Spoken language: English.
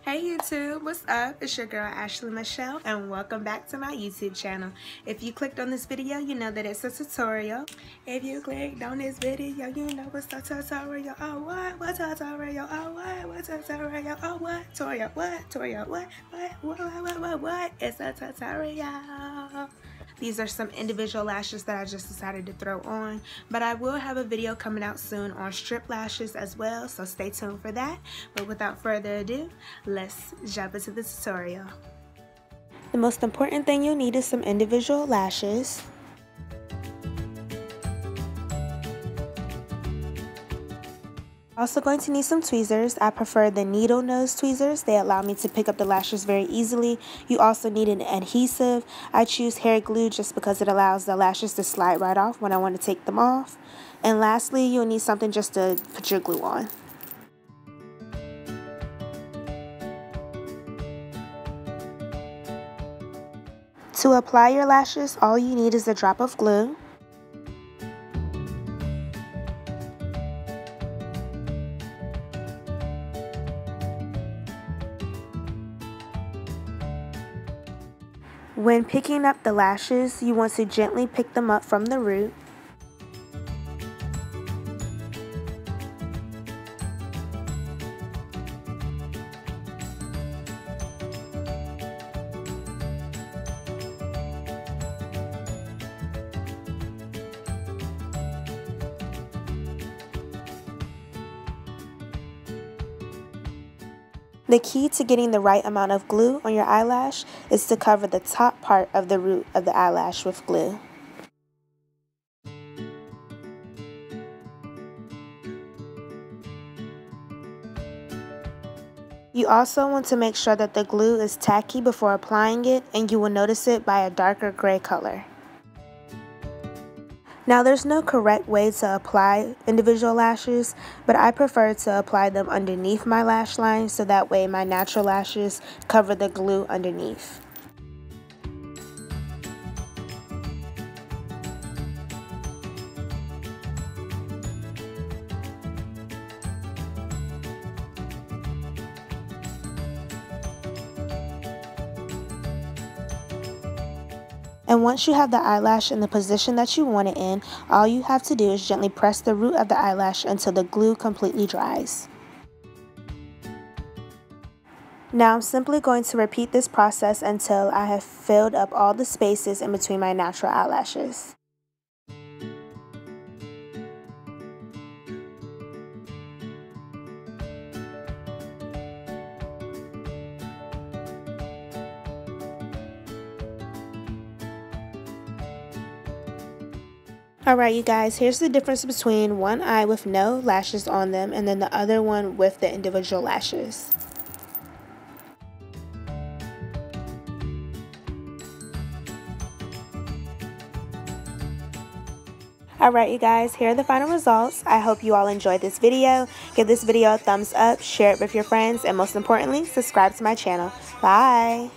Hey YouTube, what's up? It's your girl AshleMichelle and welcome back to my YouTube channel. If you clicked on this video, you know that it's a tutorial. If you clicked on this video, you know it's a tutorial. Oh what? What tutorial? Oh what? What tutorial? Oh what? Tutorial what? Tutorial what? What? It's a tutorial. These are some individual lashes that I just decided to throw on, but I will have a video coming out soon on strip lashes as well, so stay tuned for that. But without further ado, let's jump into the tutorial. The most important thing you'll need is some individual lashes. Also going to need some tweezers. I prefer the needle nose tweezers. They allow me to pick up the lashes very easily. You also need an adhesive. I choose hair glue just because it allows the lashes to slide right off when I want to take them off. And lastly, you'll need something just to put your glue on. To apply your lashes, all you need is a drop of glue. When picking up the lashes, you want to gently pick them up from the root. The key to getting the right amount of glue on your eyelash is to cover the top part of the root of the eyelash with glue. You also want to make sure that the glue is tacky before applying it, and you will notice it by a darker gray color. Now there's no correct way to apply individual lashes, but I prefer to apply them underneath my lash line so that way my natural lashes cover the glue underneath. And once you have the eyelash in the position that you want it in, all you have to do is gently press the root of the eyelash until the glue completely dries. Now I'm simply going to repeat this process until I have filled up all the spaces in between my natural eyelashes. Alright you guys, here's the difference between one eye with no lashes on them and then the other one with the individual lashes. Alright you guys, here are the final results. I hope you all enjoyed this video. Give this video a thumbs up, share it with your friends, and most importantly, subscribe to my channel. Bye!